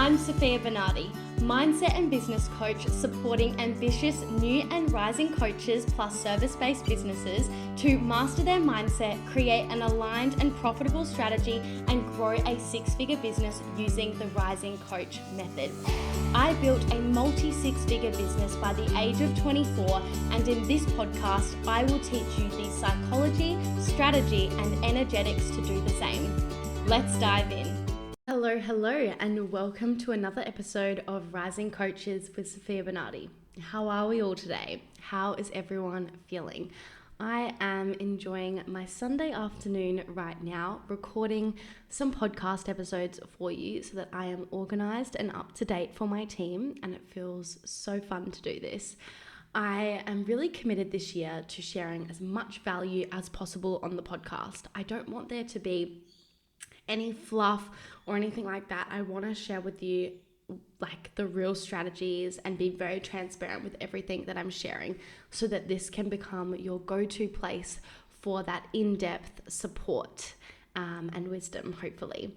I'm Sofia Bernardi, mindset and business coach supporting ambitious new and rising coaches plus service-based businesses to master their mindset, create an aligned and profitable strategy, and grow a six-figure business using the Rising Coach method. I built a multi-six-figure business by the age of 24, and in this podcast, I will teach you the psychology, strategy, and energetics to do the same. Let's dive in. Hello, and welcome to another episode of Rising Coaches with Sofia Bernardi. How are we all today? How is everyone feeling? I am enjoying my Sunday afternoon right now, recording some podcast episodes for you so that I am organized and up to date for my team, and it feels so fun to do this. I am really committed this year to sharing as much value as possible on the podcast. I don't want there to be any fluff or anything like that. I want to share with you like the real strategies and be very transparent with everything that I'm sharing so that this can become your go-to place for that in-depth support and wisdom, hopefully.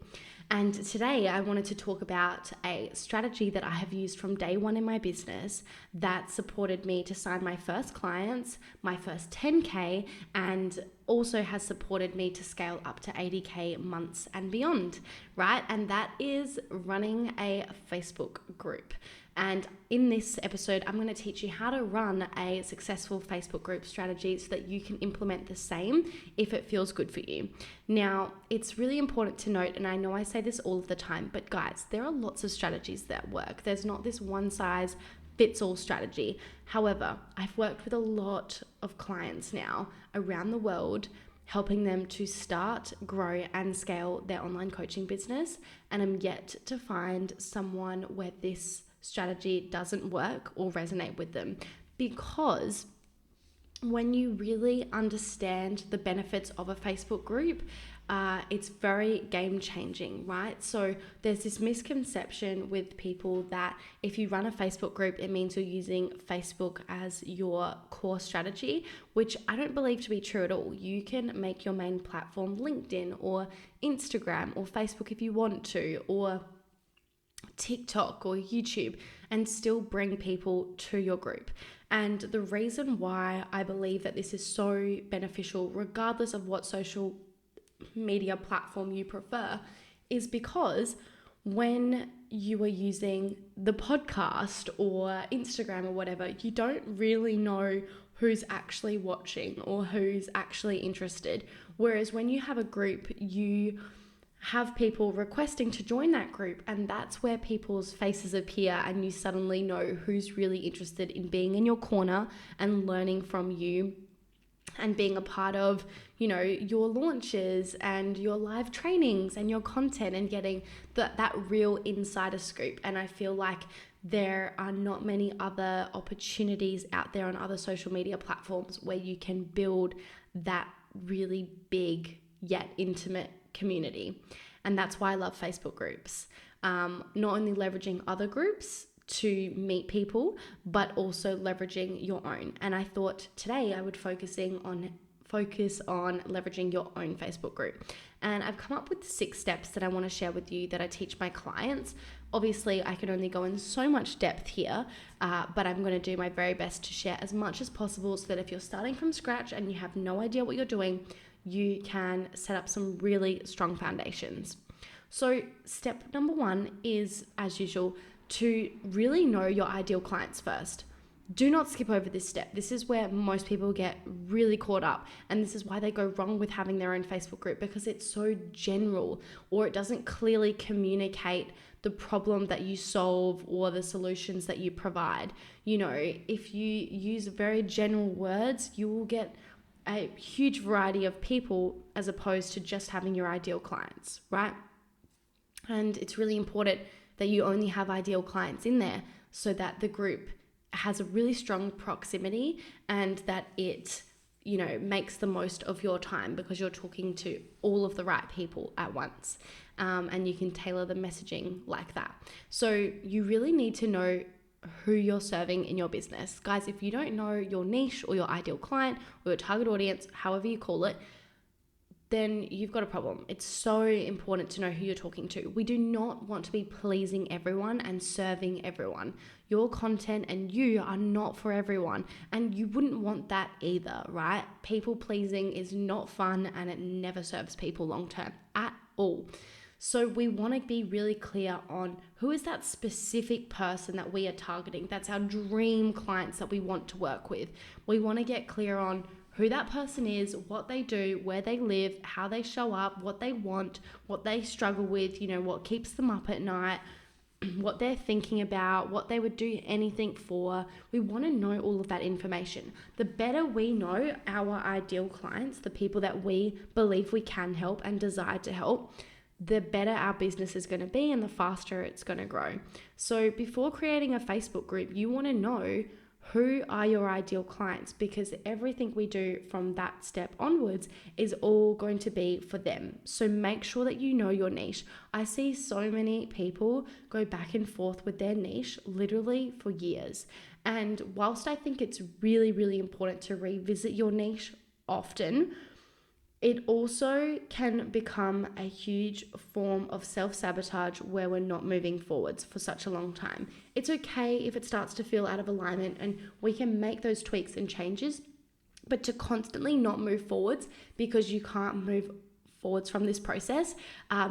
And today I wanted to talk about a strategy that I have used from day one in my business that supported me to sign my first clients, my first 10K, and also has supported me to scale up to 80K months and beyond, right? And that is running a Facebook group. And in this episode, I'm going to teach you how to run a successful Facebook group strategy so that you can implement the same if it feels good for you. Now, it's really important to note, and I know I say this all of the time, but guys, there are lots of strategies that work. There's not this one size fits all strategy. However, I've worked with a lot of clients now around the world, helping them to start, grow, and scale their online coaching business. And I'm yet to find someone where this strategy doesn't work or resonate with them, because when you really understand the benefits of a Facebook group, it's very game changing, right? So there's this misconception with people that if you run a Facebook group, it means you're using Facebook as your core strategy, which I don't believe to be true at all. You can make your main platform LinkedIn or Instagram or Facebook if you want to, or TikTok or YouTube, and still bring people to your group. And the reason why I believe that this is so beneficial, regardless of what social media platform you prefer, is because when you are using the podcast or Instagram or whatever, you don't really know who's actually watching or who's actually interested. Whereas when you have a group, you have people requesting to join that group, and that's where people's faces appear, and you suddenly know who's really interested in being in your corner and learning from you and being a part of, your launches and your live trainings and your content, and getting that real insider scoop. And I feel like there are not many other opportunities out there on other social media platforms where you can build that really big yet intimate community. And that's why I love Facebook groups. Not only leveraging other groups to meet people, but also leveraging your own. And I thought today I would focus on leveraging your own Facebook group. And I've come up with 6 steps that I want to share with you that I teach my clients. Obviously, I can only go in so much depth here, but I'm going to do my very best to share as much as possible so that if you're starting from scratch and you have no idea what you're doing, you can set up some really strong foundations. So step number 1 is, as usual, to really know your ideal clients first. Do not skip over this step. This is where most people get really caught up, and this is why they go wrong with having their own Facebook group, because it's so general, or it doesn't clearly communicate the problem that you solve or the solutions that you provide. If you use very general words, you will get a huge variety of people as opposed to just having your ideal clients, right? And it's really important that you only have ideal clients in there so that the group has a really strong proximity and that it, makes the most of your time, because you're talking to all of the right people at once. And you can tailor the messaging like that. So you really need to know who you're serving in your business. Guys, if you don't know your niche or your ideal client or your target audience, however you call it, then you've got a problem. It's so important to know who you're talking to. We do not want to be pleasing everyone and serving everyone. Your content and you are not for everyone, and you wouldn't want that either, right? People pleasing is not fun, and it never serves people long term at all. So we want to be really clear on who is that specific person that we are targeting. That's our dream clients that we want to work with. We want to get clear on who that person is, what they do, where they live, how they show up, what they want, what they struggle with, what keeps them up at night, what they're thinking about, what they would do anything for. We want to know all of that information. The better we know our ideal clients, the people that we believe we can help and desire to help, the better our business is going to be and the faster it's going to grow. So before creating a Facebook group, you want to know who are your ideal clients, because everything we do from that step onwards is all going to be for them. So make sure that you know your niche. I see so many people go back and forth with their niche literally for years. And whilst I think it's really, really important to revisit your niche often, it also can become a huge form of self-sabotage where we're not moving forwards for such a long time. It's okay if it starts to feel out of alignment, and we can make those tweaks and changes, but to constantly not move forwards because you can't move forwards from this process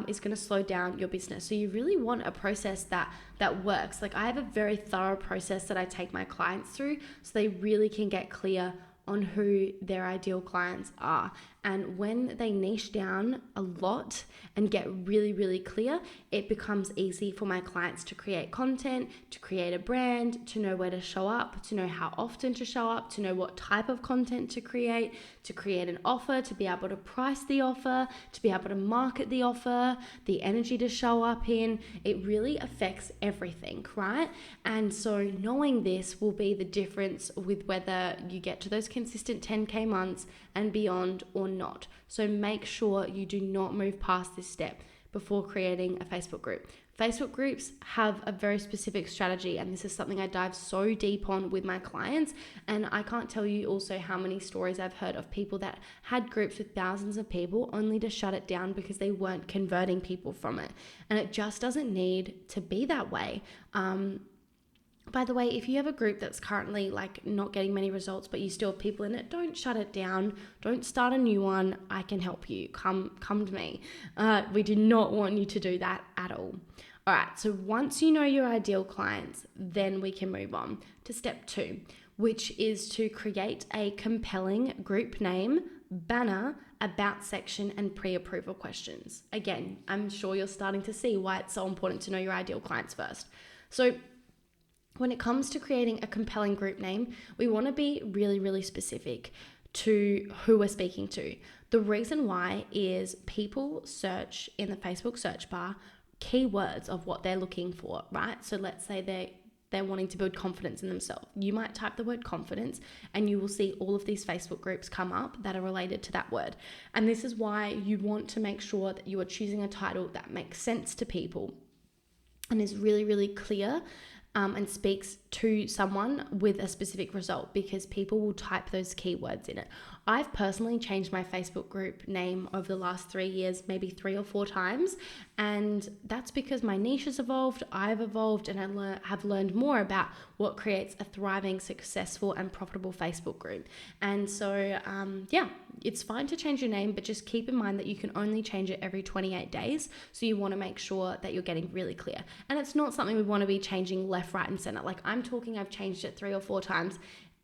is going to slow down your business. So you really want a process that works. Like, I have a very thorough process that I take my clients through so they really can get clear on who their ideal clients are. And when they niche down a lot and get really, really clear, it becomes easy for my clients to create content, to create a brand, to know where to show up, to know how often to show up, to know what type of content to create an offer, to be able to price the offer, to be able to market the offer, the energy to show up in. It really affects everything, right? And so knowing this will be the difference with whether you get to those consistent 10K months and beyond or not. So make sure you do not move past this step before creating a Facebook group. Facebook groups have a very specific strategy, and this is something I dive so deep on with my clients. And I can't tell you also how many stories I've heard of people that had groups with thousands of people only to shut it down because they weren't converting people from it. And it just doesn't need to be that way. By the way, if you have a group that's currently not getting many results, but you still have people in it, don't shut it down. Don't start a new one. I can help you. Come to me. We do not want you to do that at all. All right. So once you know your ideal clients, then we can move on to step 2, which is to create a compelling group name, banner, about section, and pre-approval questions. Again, I'm sure you're starting to see why it's so important to know your ideal clients first. So when it comes to creating a compelling group name, we want to be really, really specific to who we're speaking to. The reason why is people search in the Facebook search bar keywords of what they're looking for, right? So let's say they're wanting to build confidence in themselves. You might type the word confidence and you will see all of these Facebook groups come up that are related to that word. And this is why you want to make sure that you are choosing a title that makes sense to people and is really, really clear and speaks to someone with a specific result, because people will type those keywords in it. I've personally changed my Facebook group name over the last 3 years, maybe 3 or 4 times. And that's because my niche has evolved, I've evolved, and I have learned more about what creates a thriving, successful, and profitable Facebook group. And so, it's fine to change your name, but just keep in mind that you can only change it every 28 days. So you want to make sure that you're getting really clear. And it's not something we want to be changing left, right, and center. I've changed it 3 or 4 times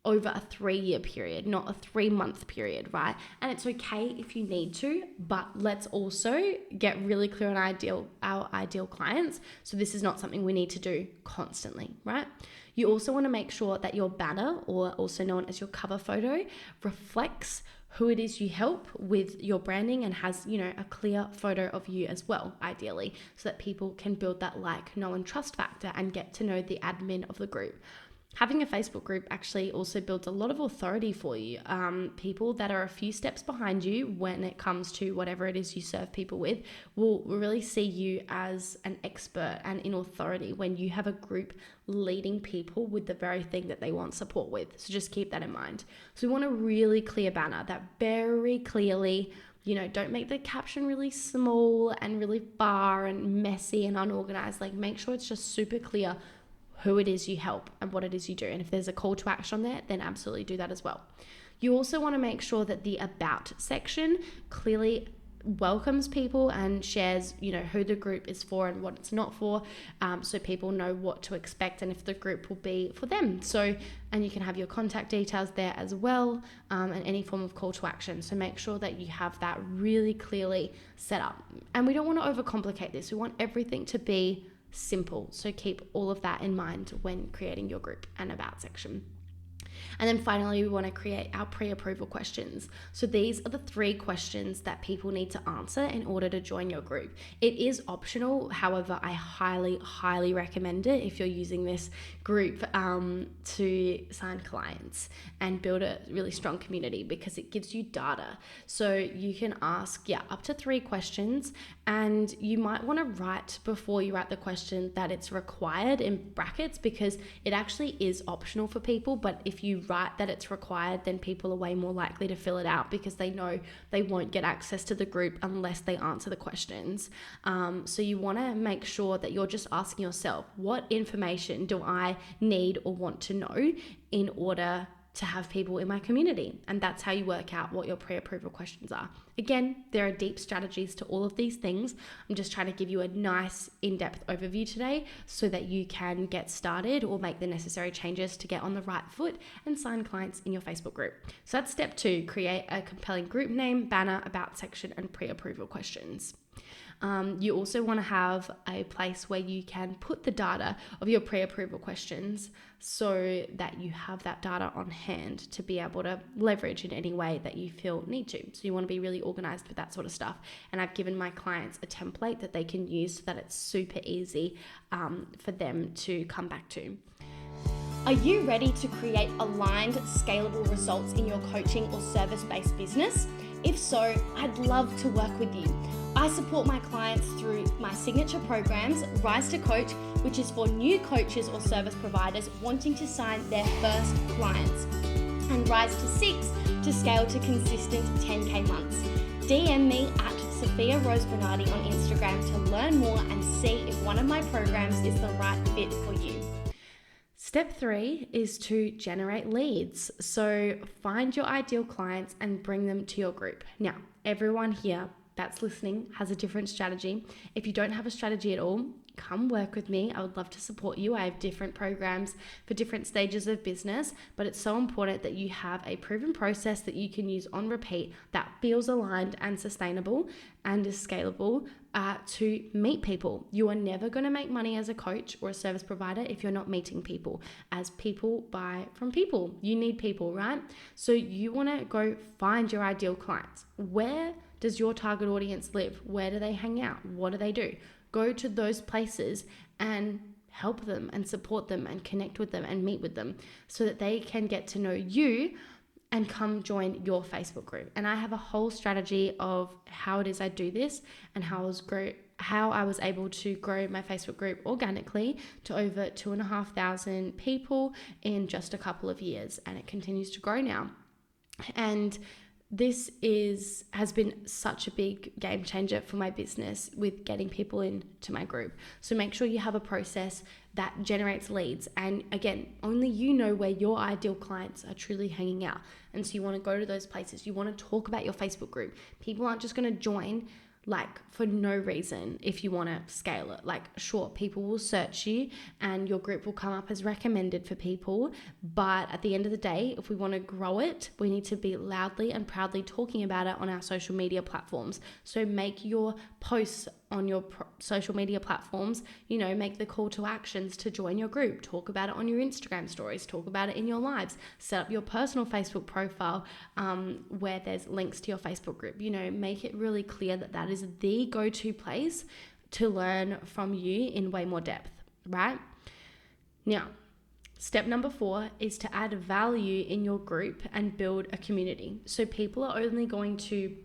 over a 3-year period, not a 3-month period, right? And it's okay if you need to, but let's also get really clear on our ideal clients. So this is not something we need to do constantly, right? You also want to make sure that your banner, or also known as your cover photo, reflects who it is you help with your branding and has, a clear photo of you as well, ideally, so that people can build that know, and trust factor and get to know the admin of the group. Having a Facebook group actually also builds a lot of authority for you. People that are a few steps behind you when it comes to whatever it is you serve people with will really see you as an expert and in authority when you have a group leading people with the very thing that they want support with. So just keep that in mind. So we want a really clear banner that very clearly Don't make the caption really small and really far and messy and unorganized. Like, make sure it's just super clear who it is you help and what it is you do. And if there's a call to action on there, then absolutely do that as well. You also want to make sure that the about section clearly welcomes people and shares, who the group is for and what it's not for, so people know what to expect and if the group will be for them. And you can have your contact details there as well, and any form of call to action. So make sure that you have that really clearly set up. And we don't want to overcomplicate this. We want everything to be simple. So keep all of that in mind when creating your group and about section. And then finally, we want to create our pre-approval questions. So these are the 3 questions that people need to answer in order to join your group. It is optional. However, I highly, highly recommend it if you're using this group to sign clients and build a really strong community, because it gives you data. So you can ask, up to 3 questions, and you might want to write before you write the question that it's required in brackets, because it actually is optional for people. But if you write that it's required, then people are way more likely to fill it out, because they know they won't get access to the group unless they answer the questions. So you want to make sure that you're just asking yourself, what information do I need or want to know in order to have people in my community? And that's how you work out what your pre-approval questions are. Again, there are deep strategies to all of these things. I'm just trying to give you a nice in-depth overview today so that you can get started or make the necessary changes to get on the right foot and sign clients in your Facebook group. So that's step 2, create a compelling group name, banner, about section, and pre-approval questions. You also want to have a place where you can put the data of your pre-approval questions so that you have that data on hand to be able to leverage in any way that you feel need to. So you want to be really organized with that sort of stuff. And I've given my clients a template that they can use so that it's super easy for them to come back to. Are you ready to create aligned, scalable results in your coaching or service-based business? If so, I'd love to work with you. I support my clients through my signature programs, Rise to Coach, which is for new coaches or service providers wanting to sign their first clients, and Rise to 6 to scale to consistent 10K months. DM me at Sofia Rose Bernardi on Instagram to learn more and see if one of my programs is the right fit for you. Step 3 is to generate leads. So find your ideal clients and bring them to your group. Now, everyone here that's listening has a different strategy. If you don't have a strategy at all, come work with me. I would love to support you. I have different programs for different stages of business, but it's so important that you have a proven process that you can use on repeat that feels aligned and sustainable and is scalable to meet people. You are never going to make money as a coach or a service provider if you're not meeting people, as people buy from people. You need people, right? So you want to go find your ideal clients. Where does your target audience live? Where do they hang out? What do they do? Go to those places and help them and support them and connect with them and meet with them so that they can get to know you and come join your Facebook group. And I have a whole strategy of how it is I do this and how I was able to grow my Facebook group organically to over 2,500 people in just a couple of years. And it continues to grow now. And this has been such a big game changer for my business with getting people into my group. So make sure you have a process that generates leads. And again, only you know where your ideal clients are truly hanging out. And so you want to go to those places. You want to talk about your Facebook group. People aren't just going to join for no reason if you want to scale it. Sure, people will search you and your group will come up as recommended for people, but at the end of the day, if we want to grow it, we need to be loudly and proudly talking about it on our social media platforms. So make your posts on your social media platforms, make the call to actions to join your group, talk about it on your Instagram stories, talk about it in your lives, set up your personal Facebook profile where there's links to your Facebook group, make it really clear that is the go-to place to learn from you in way more depth, right? Now, step number 4 is to add value in your group and build a community. So people are only going to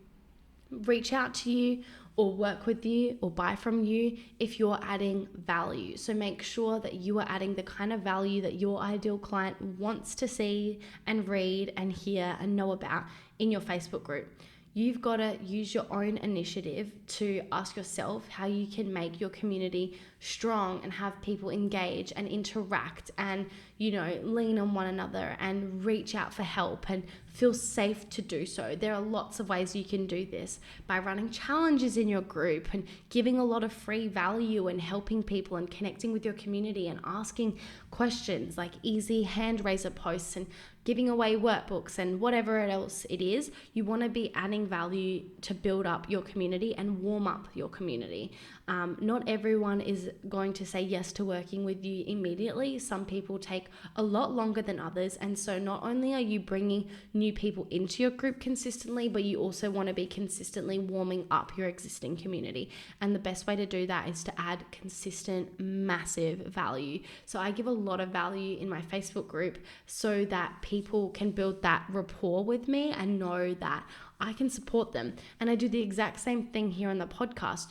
reach out to you or work with you or buy from you if you're adding value. So make sure that you are adding the kind of value that your ideal client wants to see and read and hear and know about in your Facebook group. You've got to use your own initiative to ask yourself how you can make your community strong and have people engage and interact and, lean on one another and reach out for help and feel safe to do so. There are lots of ways you can do this by running challenges in your group and giving a lot of free value and helping people and connecting with your community and asking questions like easy hand raiser posts and giving away workbooks and whatever else it is. You want to be adding value to build up your community and warm up your community. Not everyone is going to say yes to working with you immediately. Some people take a lot longer than others. And so not only are you bringing new people into your group consistently, but you also want to be consistently warming up your existing community. And the best way to do that is to add consistent, massive value. So I give a lot of value in my Facebook group so that people can build that rapport with me and know that I can support them. And I do the exact same thing here on the podcast.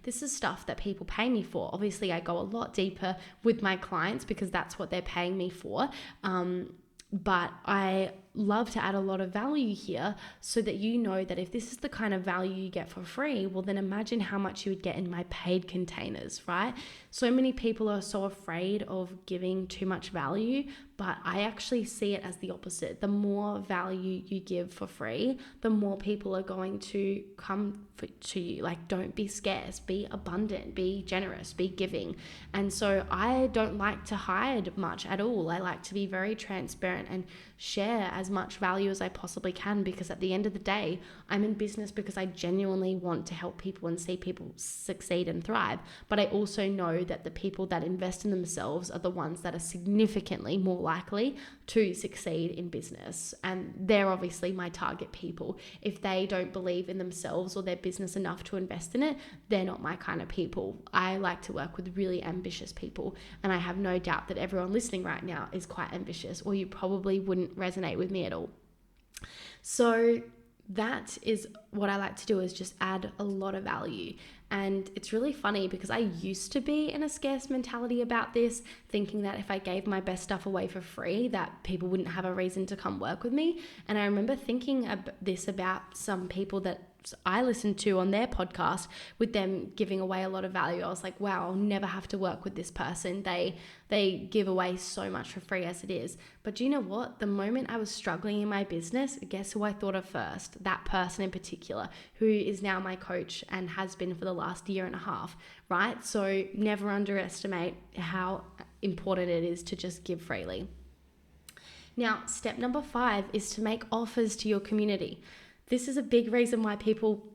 This is stuff that people pay me for. Obviously, I go a lot deeper with my clients because that's what they're paying me for. But I love to add a lot of value here so that you know that if this is the kind of value you get for free, well, then imagine how much you would get in my paid containers, right? So many people are so afraid of giving too much value, but I actually see it as the opposite. The more value you give for free, the more people are going to come to you. Like, don't be scarce, be abundant, be generous, be giving. And so I don't like to hide much at all. I like to be very transparent and share as much value as I possibly can, because at the end of the day, I'm in business because I genuinely want to help people and see people succeed and thrive. But I also know that the people that invest in themselves are the ones that are significantly more likely to succeed in business. And they're obviously my target people. If they don't believe in themselves or their business enough to invest in it, they're not my kind of people. I like to work with really ambitious people. And I have no doubt that everyone listening right now is quite ambitious, or you probably wouldn't resonate with me at all. So that is what I like to do, is just add a lot of value. And it's really funny because I used to be in a scarce mentality about this, thinking that if I gave my best stuff away for free, that people wouldn't have a reason to come work with me. And I remember thinking this about some people that I listened to on their podcast, with them giving away a lot of value. I was like, wow, I'll never have to work with this person. They give away so much for free as it is. But do you know what? The moment I was struggling in my business, guess who I thought of first? That person in particular, who is now my coach and has been for the last year and a half, right? So never underestimate how important it is to just give freely. Now, step number 5 is to make offers to your community. This is a big reason why people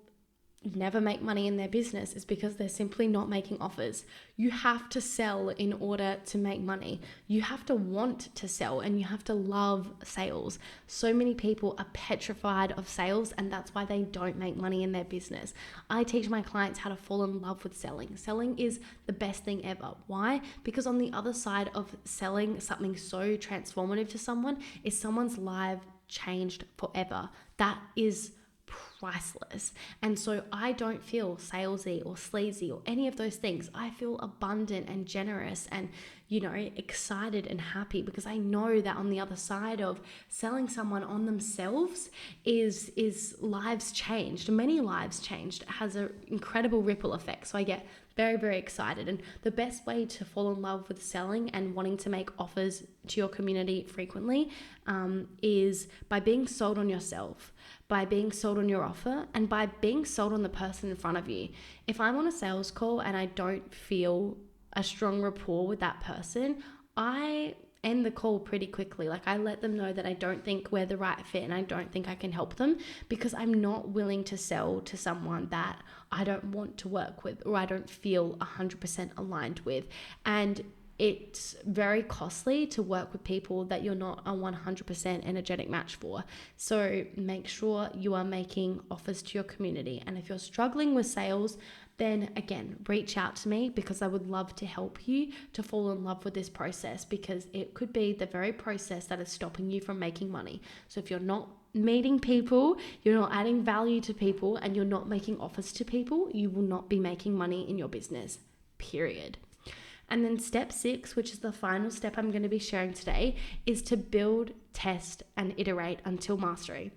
never make money in their business, is because they're simply not making offers. You have to sell in order to make money. You have to want to sell, and you have to love sales. So many people are petrified of sales, and that's why they don't make money in their business. I teach my clients how to fall in love with selling. Selling is the best thing ever. Why? Because on the other side of selling something so transformative to someone is someone's life changed forever. That is priceless. And so I don't feel salesy or sleazy or any of those things. I feel abundant and generous and, excited and happy, because I know that on the other side of selling someone on themselves is lives changed. Many lives changed. It has an incredible ripple effect. So I get very, very excited. And the best way to fall in love with selling and wanting to make offers to your community frequently is by being sold on yourself, by being sold on your offer, and by being sold on the person in front of you. If I'm on a sales call and I don't feel a strong rapport with that person, I end the call pretty quickly. Like, I let them know that I don't think we're the right fit and I don't think I can help them, because I'm not willing to sell to someone that I don't want to work with or I don't feel 100% aligned with. And it's very costly to work with people that you're not a 100% energetic match for. So make sure you are making offers to your community. And if you're struggling with sales, then again, reach out to me, because I would love to help you to fall in love with this process, because it could be the very process that is stopping you from making money. So if you're not meeting people, you're not adding value to people, and you're not making offers to people, you will not be making money in your business, period. And then step 6, which is the final step I'm going to be sharing today, is to build, test, and iterate until mastery.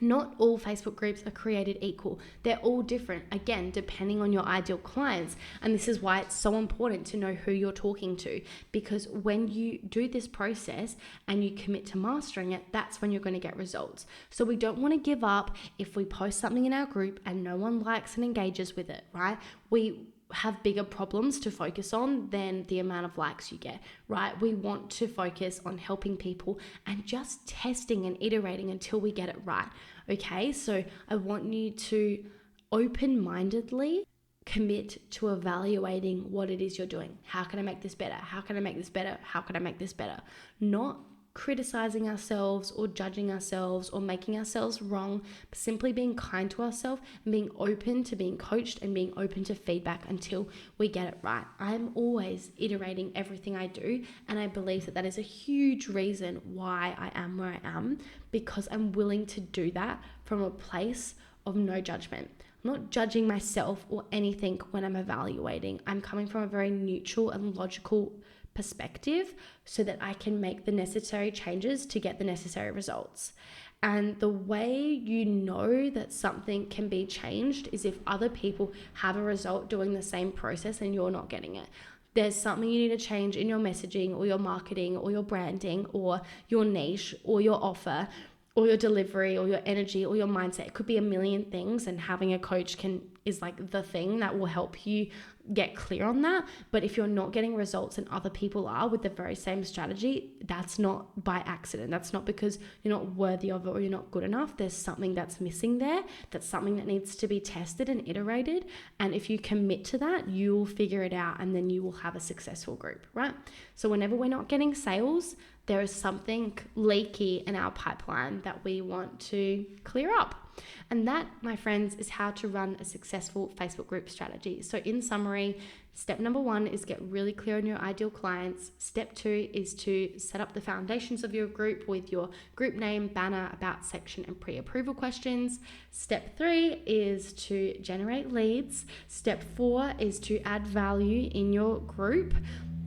Not all Facebook groups are created equal. They're all different, again, depending on your ideal clients. And this is why it's so important to know who you're talking to, because when you do this process and you commit to mastering it, that's when you're going to get results. So we don't want to give up if we post something in our group and no one likes and engages with it, right? We have bigger problems to focus on than the amount of likes you get, right? We want to focus on helping people and just testing and iterating until we get it right. Okay, so I want you to open-mindedly commit to evaluating what it is you're doing. How can I make this better? How can I make this better? How can I make this better? Not criticizing ourselves or judging ourselves or making ourselves wrong, but simply being kind to ourselves and being open to being coached and being open to feedback until we get it right. I'm always iterating everything I do, and I believe that is a huge reason why I am where I am, because I'm willing to do that from a place of no judgment. I'm not judging myself or anything when I'm evaluating. I'm coming from a very neutral and logical perspective so that I can make the necessary changes to get the necessary results. And the way you know that something can be changed is if other people have a result doing the same process and you're not getting it. There's something you need to change in your messaging or your marketing or your branding or your niche or your offer or your delivery or your energy or your mindset. It could be a million things, and having a coach is like the thing that will help you get clear on that. But if you're not getting results and other people are with the very same strategy, that's not by accident. That's not because you're not worthy of it or you're not good enough. There's something that's missing there. That's something that needs to be tested and iterated. And if you commit to that, you'll figure it out, and then you will have a successful group, right? So whenever we're not getting sales, there is something leaky in our pipeline that we want to clear up. And that, my friends, is how to run a successful Facebook group strategy. So in summary, step number 1 is get really clear on your ideal clients. Step 2 is to set up the foundations of your group with your group name, banner, about section, and pre-approval questions. Step 3 is to generate leads. Step 4 is to add value in your group.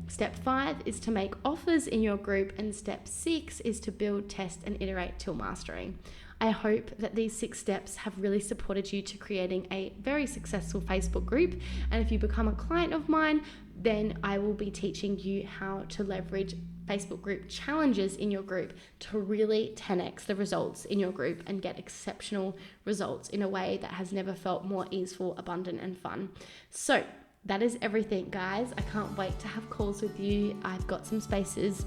Step 5 is to make offers in your group, and step 6 is to build, test, and iterate till mastering. I hope that these 6 steps have really supported you to creating a very successful Facebook group. And if you become a client of mine, then I will be teaching you how to leverage Facebook group challenges in your group to really 10x the results in your group and get exceptional results in a way that has never felt more easeful, abundant, and fun. So that is everything, guys. I can't wait to have calls with you. I've got some spaces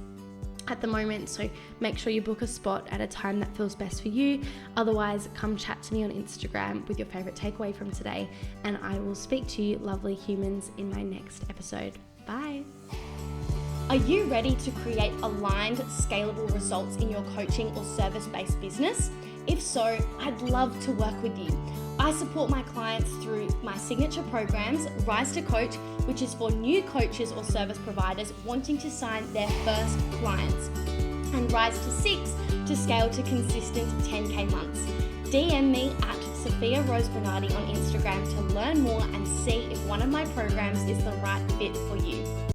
at the moment, so make sure you book a spot at a time that feels best for you. Otherwise, come chat to me on Instagram with your favorite takeaway from today, and I will speak to you lovely humans in my next episode. Bye. Are you ready to create aligned, scalable results in your coaching or service-based business? If so, I'd love to work with you. I support my clients through my signature programs, Rise to Coach, which is for new coaches or service providers wanting to sign their first clients, and Rise to 6 to scale to consistent 10K months. DM me at Sofia Bernardi on Instagram to learn more and see if one of my programs is the right fit for you.